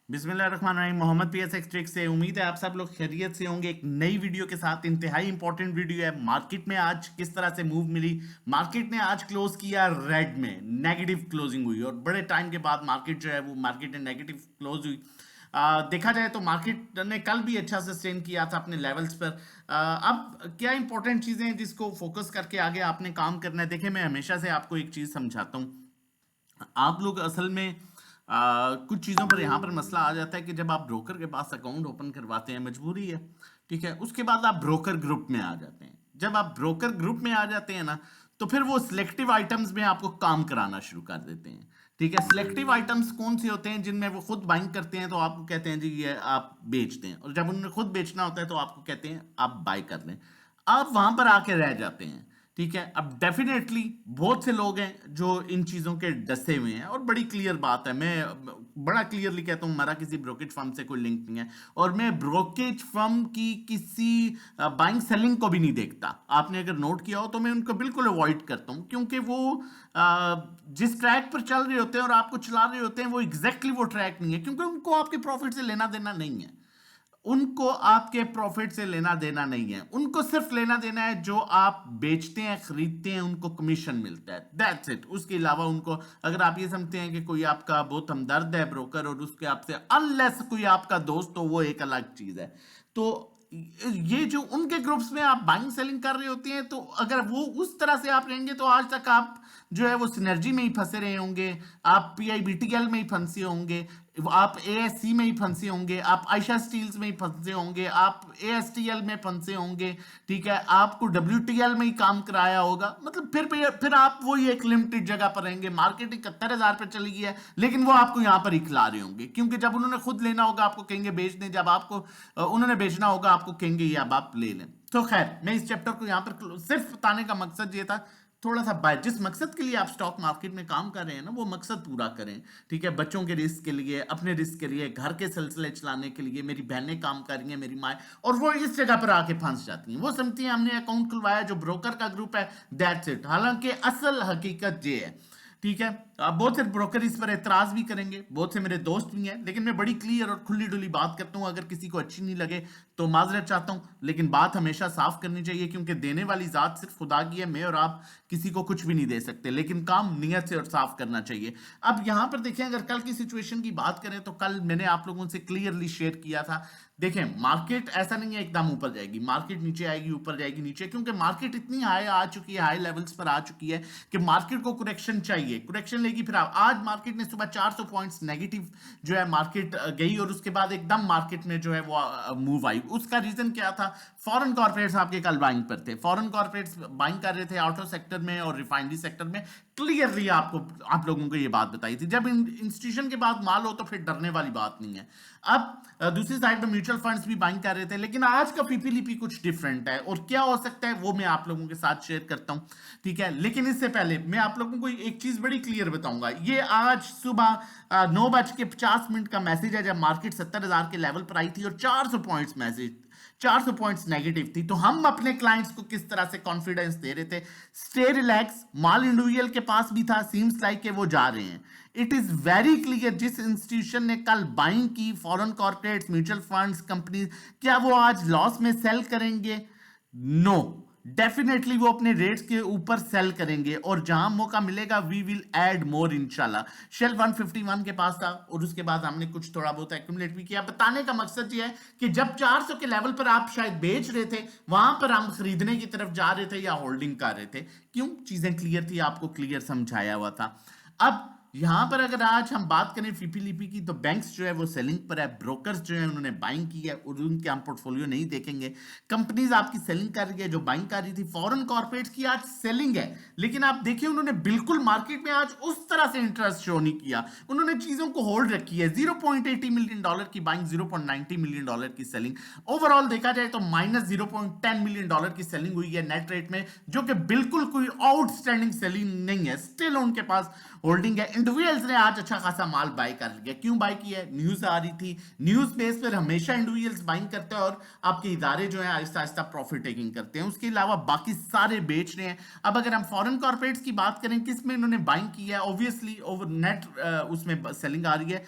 बिस्मिल्लाहिर्रहमानिर्रहीम। Mohammad PSX trick से उम्मीद है आप सब लोग खैरियत से होंगे। एक नई वीडियो के साथ इंतहाई इंपॉर्टेंट वीडियो है। मार्केट में आज किस तरह से मूव मिली। मार्केट ने आज क्लोज किया रेड में, नेगेटिव क्लोजिंग हुई और बड़े टाइम के बाद मार्केट जो है वो मार्केट ने नेगेटिव क्लोज हुई। देखा जाए तो मार्केट ने कल भी अच्छा सस्टेन किया था अपने लेवल्स पर। अब क्या इंपॉर्टेंट चीज़ें हैं जिसको फोकस करके आगे आपने काम करना है। देखिए, मैं हमेशा से आपको एक चीज़ समझाता हूँ। आप लोग असल में कुछ चीज़ों पर यहाँ पर मसला आ जाता है कि जब आप ब्रोकर के पास अकाउंट ओपन करवाते हैं, मजबूरी है, ठीक है, उसके बाद आप ब्रोकर ग्रुप में आ जाते हैं। जब आप ब्रोकर ग्रुप में आ जाते हैं ना, तो फिर वो सिलेक्टिव आइटम्स में आपको काम कराना शुरू कर देते हैं। ठीक है, सिलेक्टिव आइटम्स कौन से होते हैं? जिनमें वो खुद बाइंग करते हैं तो आपको कहते हैं जी ये आप बेचते हैं, और जब उन्हें खुद बेचना होता है तो आपको कहते हैं आप बाय कर लें। आप वहां पर आके रह जाते हैं। ठीक है, अब डेफिनेटली बहुत से लोग हैं जो इन चीज़ों के डसे हुए हैं, और बड़ी क्लियर बात है, मैं बड़ा क्लियरली कहता हूँ, हमारा किसी ब्रोकेज फर्म से कोई लिंक नहीं है, और मैं ब्रोकेज फर्म की किसी बाइंग सेलिंग को भी नहीं देखता। आपने अगर नोट किया हो तो मैं उनको बिल्कुल अवॉइड करता हूँ, क्योंकि वो जिस ट्रैक पर चल रहे होते हैं और आपको चला रहे होते हैं वो एग्जैक्टली वो ट्रैक नहीं है, क्योंकि उनको आपके प्रॉफिट से लेना देना नहीं है। उनको आपके प्रॉफिट से लेना देना नहीं है, उनको सिर्फ लेना देना है जो आप बेचते हैं, खरीदते हैं, उनको कमीशन मिलता है, दैट्स इट। उसके अलावा उनको, अगर आप ये समझते हैं कि कोई आपका बहुत हमदर्द है ब्रोकर और उसके आपसे अनलेस कोई आपका दोस्त हो, वो एक अलग चीज है। तो ये जो उनके ग्रुप्स में आप बाइंग सेलिंग कर रहे होते हैं, तो अगर वो उस तरह से आप रहेंगे तो आज तक आप जो है वो सिनर्जी में ही फंसे रहे होंगे, आप PIBTL में ही फंसे होंगे, आप ASC में ही फंसे होंगे, आप आयशा स्टील्स में ही फंसे होंगे, आप ASTL में फंसे होंगे। ठीक है, आपको WTL में ही काम कराया होगा। मतलब फिर आप वही एक लिमिटेड जगह पर रहेंगे। मार्केट 71,000 पे चली गई है, लेकिन वो आपको यहाँ पर ही खिला रहे होंगे, क्योंकि जब उन्होंने खुद लेना होगा आपको कहेंगे बेच दें, जब आपको उन्होंने बेचना होगा आपको कहेंगे ये अब आप ले लें। तो खैर, मैं इस चैप्टर को यहाँ पर सिर्फ बताने का मकसद ये था, थोड़ा सा जिस मकसद के लिए आप स्टॉक मार्केट में काम कर रहे हैं ना, वो मकसद पूरा करें। ठीक है, बच्चों के रिस्क के लिए, अपने रिस्क के लिए, घर के सिलसिले चलाने के लिए। मेरी बहनें काम कर रही हैं, मेरी माँ, और वो इस जगह पर आके फंस जाती हैं। वो समझती हैं हमने अकाउंट खुलवाया जो ब्रोकर का ग्रुप है, दैट्स इट। हालांकि असल हकीकत ये है। ठीक है, बहुत से ब्रोकर इस पर एतराज भी करेंगे, बहुत से मेरे दोस्त भी हैं, लेकिन मैं बड़ी क्लियर और खुली डुली बात करता हूं। अगर किसी को अच्छी नहीं लगे तो माजरत चाहता हूं, लेकिन बात हमेशा साफ करनी चाहिए, क्योंकि देने वाली जात सिर्फ खुदा की है। मैं और आप किसी को कुछ भी नहीं दे सकते, लेकिन काम नियत से और साफ करना चाहिए। अब यहां पर देखें, अगर कल की सिचुएशन की बात करें तो कल मैंने आप लोगों से क्लियरली शेयर किया था। देखें, मार्केट ऐसा नहीं है एकदम ऊपर जाएगी, मार्केट नीचे आएगी, ऊपर जाएगी, नीचे, क्योंकि मार्केट इतनी हाई आ चुकी है, हाई लेवल्स पर आ चुकी है कि मार्केट को करेक्शन चाहिए, करेक्शन लेगी। फिर आज मार्केट ने सुबह 400 पॉइंट्स नेगेटिव जो है मार्केट गई, और उसके बाद एकदम मार्केट में जो है वो मूव आई। उसका रीजन क्या था? फॉरेन कॉर्पोरेट्स आपके कल बाइंग पर थे, फॉरेन कॉर्पोरेट्स बाइंग कर रहे थे ऑटो सेक्टर में और रिफाइनरी सेक्टर में। क्लियरली आपको, आप लोगों को ये बात बताई थी, जब इंस्टीट्यूशन के बाद माल हो तो फिर डरने वाली बात नहीं है। अब दूसरी साइड में म्यूचुअल फंड्स भी बाइंग कर रहे थे, लेकिन आज का पीपीलीपी कुछ डिफरेंट है, और क्या हो सकता है वो मैं आप लोगों के साथ शेयर करता हूं। ठीक है, लेकिन इससे पहले मैं आप लोगों को एक चीज बड़ी क्लियर बताऊंगा। ये आज सुबह 9:50 का मैसेज है, जब मार्केट 70,000 के लेवल पर आई थी और 400 पॉइंट्स मैसेज, 400 पॉइंट्स नेगेटिव थी। तो हम अपने क्लाइंट्स को किस तरह से कॉन्फिडेंस दे रहे थे? स्टे रिलैक्स, माल इंडिविजुअल के पास भी था, सीम्स लाइक के वो जा रहे हैं। इट इज वेरी क्लियर, जिस इंस्टीट्यूशन ने कल बाइंग की, foreign corporates, mutual funds, company, क्या वो आज लॉस में सेल करेंगे? नो, डेफिनेटली वो अपने रेट्स के ऊपर सेल करेंगे, और जहां मौका मिलेगा वी विल ऐड मोर इंशाल्लाह। शेल 151 के पास था, और उसके बाद हमने कुछ थोड़ा बहुत एक्यूमुलेट भी किया। बताने का मकसद ये है कि जब 400 के लेवल पर आप शायद बेच रहे थे, वहां पर हम खरीदने की तरफ जा रहे थे या होल्डिंग कर रहे थे। क्यों? चीजें क्लियर थी, आपको क्लियर समझाया हुआ था। अब यहां पर अगर आज हम बात करें पीपीलीपी की, तो बैंक्स जो है वो सेलिंग पर है, ब्रोकर्स जो है उन्होंने बाइंग की है, और उनके हम पोर्टफोलियो नहीं देखेंगे। कंपनीज आपकी सेलिंग कर रही है जो बाइंग कर रही थी। फॉरेन कॉर्पोरेट्स की आज सेलिंग है, लेकिन आप देखिए उन्होंने बिल्कुल मार्केट में आज उस तरह से इंटरेस्ट शो नहीं किया, उन्होंने चीजों को होल्ड रखी है। $0.80 मिलियन की बाइंग, $0.90 मिलियन की सेलिंग। ओवरऑल देखा जाए तो -$0.10 मिलियन की सेलिंग हुई है नेट रेट में, जो कि बिल्कुल कोई आउटस्टैंडिंग सेलिंग नहीं है। स्टिल उनके पास होल्डिंग है। इंडिविजुअल्स ने आज अच्छा खासा माल बाय कर लिया। क्यों बाय किया है? न्यूज आ रही थी, न्यूज बेस पर हमेशा इंडिविजुअल्स बाइंग करते हैं और आपके इदारे जो है आहिस्ता आहिस्ता प्रॉफिट टेकिंग करते हैं। उसके अलावा बाकी सारे बेच रहे हैं। अब अगर हम फॉरेन कॉर्पोरेट्स की बात करें किस में इन्होंने बाइंग किया है, ऑब्वियसली ओवर नेट उसमें सेलिंग आ रही है।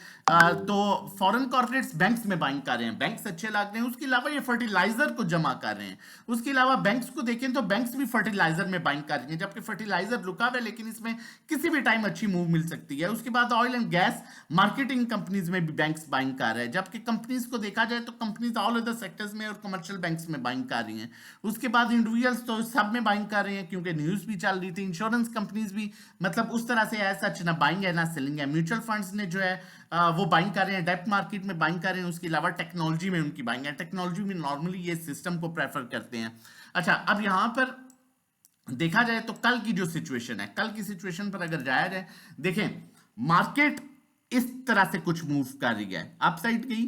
तो फॉरेन कॉर्पोरेट्स बैंक्स में बाइंग कर रहे हैं, बैंक्स अच्छे लग रहे हैं। उसके अलावा ये फर्टिलाइजर को जमा कर रहे हैं। उसके अलावा बैंक्स को देखें तो बैंक्स भी फर्टिलाइजर में बाइंग कर रही हैं, जबकि फर्टिलाइजर रुका हुआ है लेकिन इसमें किसी भी टाइम अच्छी मूव मिल सकती है। उसके बाद oil and gas marketing companies में भी बैंक्स बाइंग कर रहे हैं, जबकि कंपनीज को देखा जाए तो कंपनीज ऑल अदर सेक्टर्स में और कमर्शियल बैंक्स में बाइंग कर रही हैं। उसके बाद इंडिविजुअल्स तो सब में बाइंग कर रहे हैं क्योंकि न्यूज भी चल रही थी। इंश्योरेंस कंपनीज भी मतलब उस तरह से ऐसा ना बाइंग है ना सेलिंग है। म्यूचुअल फंड्स ने जो है वो बाइंग कर रहे हैं, डेब्ट मार्केट में बाइंग कर रहे हैं। उसके अलावा टेक्नोलॉजी में उनकी बाइंग है, टेक्नोलॉजी में नॉर्मली ये सिस्टम को प्रेफर करते हैं। अच्छा, अब यहां पर देखा जाए तो कल की जो सिचुएशन है, कल की सिचुएशन पर अगर जाया जाए, देखें मार्केट इस तरह से कुछ मूव कर रही है। अपसाइड गई,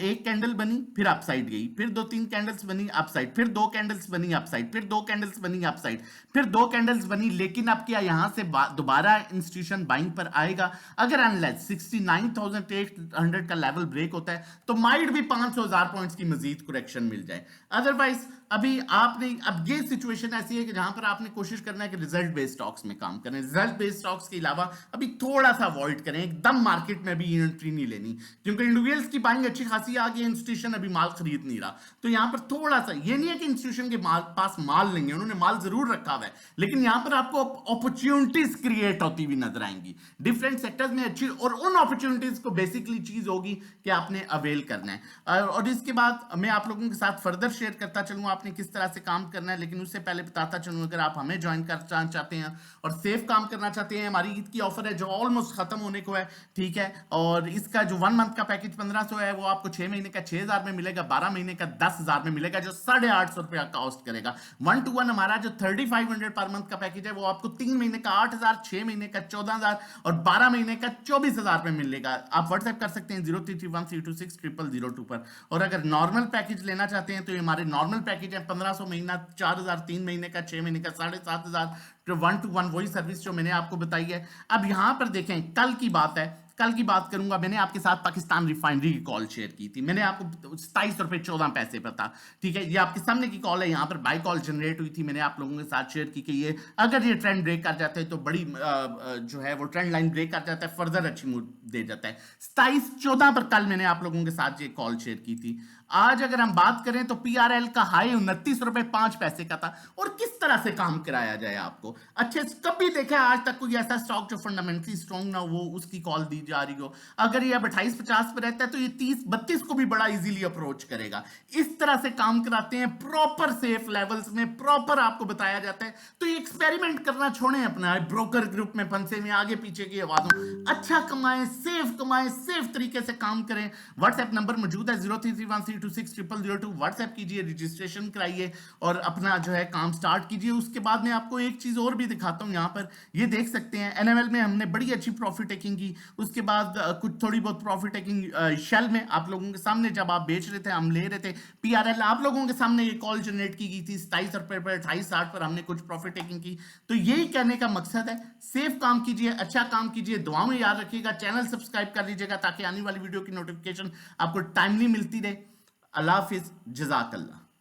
एक कैंडल बनी, फिर अपसाइड गई, फिर 2-3 कैंडल्स बनी अपसाइड, फिर 2 कैंडल्स बनी अपसाइड, फिर 2 कैंडल्स बनी अपसाइड, फिर 2 कैंडल्स बनी। लेकिन अब क्या यहां से दोबारा इंस्टीट्यूशन बाइंग पर आएगा? अगर अनलेस 69,800 का लेवल ब्रेक होता है तो माइट भी 500,000 पॉइंट्स की मजीद करेक्शन मिल जाए। अदरवाइज अभी आपने, अब ये सिचुएशन ऐसी है कि जहां पर आपने कोशिश करना है कि रिजल्ट बेस्ड स्टॉक्स में काम करें। रिजल्ट बेस्ड स्टॉक्स के अलावा अभी थोड़ा सा अवॉइड करें, एकदम मार्केट में भी एंट्री नहीं लेनी, क्योंकि इंडिविजुअल्स की बाइंग अच्छी खासी आ गई, इंस्टीट्यूशन अभी माल खरीद नहीं रहा। तो यहां पर थोड़ा सा, ये नहीं है कि इंस्टीट्यूशन के पास माल नहीं है, उन्होंने माल जरूर रखा हुआ है, लेकिन यहां पर आपको अपॉर्चुनिटीज क्रिएट होती हुई नजर आएंगी डिफरेंट सेक्टर्स में अच्छी, और उन अपॉर्चुनिटीज को बेसिकली चीज होगी कि आपने अवेल करना है। और इसके बाद मैं आप लोगों के साथ फर्दर शेयर करता चलूंगा आपने किस तरह से काम करना है, लेकिन उससे पहले बताता चलूं अगर आप हमें ज्वाइन करना चाहते हैं और सेफ काम करना चाहते हैं, हमारी ईद की ऑफर है जो ऑलमोस्ट खत्म होने को है, ठीक है। और इसका जो 1 मंथ का पैकेज 1500 है वो आपको 6 महीने का 6,000 में मिलेगा, 12 महीने का 10,000 में मिलेगा, जो 850 रुपया कॉस्ट करेगा। 1-to-1 हमारा जो 3500 पर मंथ का पैकेज है वो आपको 3 महीने का 8,000, 6 महीने का 14,000 और 12 महीने का 24,000 में मिलेगा। आप व्हाट्सएप कर सकते हैं 0331326002 पर। और अगर नॉर्मल पैकेज लेना चाहते हैं तो ये हमारे नॉर्मल पैकेज है 1500 महीना, 4,000 3 महीने का, 6 महीने का 7,500, 1-to-1 वही सर्विस जो मैंने आपको बताई है। अब यहां पर देखें कल की बात है, कल की बात करूंगा। मैंने आपके साथ पाकिस्तान रिफाइनरी की कॉल शेयर की थी, मैंने आपको 27 रुपए 14 पैसे पर था, ठीक है। ये आपके सामने की कॉल है, यहां पर बाय कॉल जनरेट हुई थी, मैंने आप लोगों के साथ शेयर की कि ये अगर ये ट्रेंड ब्रेक कर जाता है तो बड़ी जो है वो ट्रेंड लाइन ब्रेक कर जाता है, फर्दर अच्छी मूव दे जाता है। 27-14 पर कल मैंने आप लोगों के साथ ये कॉल शेयर की थी। आज अगर हम बात करें तो पीआरएल का हाई 29 रुपए 5 पैसे का था। और किस तरह से काम कराया जाए आपको अच्छे, कभी देखा है आज तक कोई ऐसा स्टॉक जो फंडामेंटली स्ट्रॉन्ग ना हो उसकी कॉल दी जा रही हो? अगर ये अब 28-50 पे रहता है तो ये 30-32 को भी बड़ा इजीली अप्रोच करेगा। इस तरह से काम कराते हैं, प्रॉपर सेफ लेवल्स में प्रॉपर आपको बताया जाता है। तो ये एक्सपेरिमेंट करना छोड़ें, अपना ब्रोकर ग्रुप में फंसे में आगे पीछे की आवाजों, अच्छा कमाएं, सेफ तरीके से काम करें। व्हाट्सएप नंबर मौजूद है 0331326002, व्हाट्सएप कीजिए, रजिस्ट्रेशन कराइए और अपना जो है काम स्टार्ट कीजिए। उसके बाद में आपको एक चीज और भी दिखाता हूं, यहां पर ये देख सकते हैं एनएमएल में हमने बड़ी अच्छी प्रॉफिट टेकिंग की। उसके बाद कुछ थोड़ी बहुत प्रॉफिट टेकिंग शेल में आप लोगों के सामने जब आप बेच रहे थे हम ले रहे थे। पीआरएल आप लोगों के सामने ये कॉल जनरेट की गई थी 27 रुपए पर, 28.60 पर हमने कुछ प्रॉफिट टेकिंग की। तो यही कहने का मकसद है, सेफ काम कीजिए, अच्छा काम कीजिए, दुआ में याद रखिएगा, चैनल सब्सक्राइब कर लीजिएगा ताकि आने वाली वीडियो की नोटिफिकेशन आपको टाइमली मिलती रहे। अल्लाह हाफिज, जज़ाकल्लाह।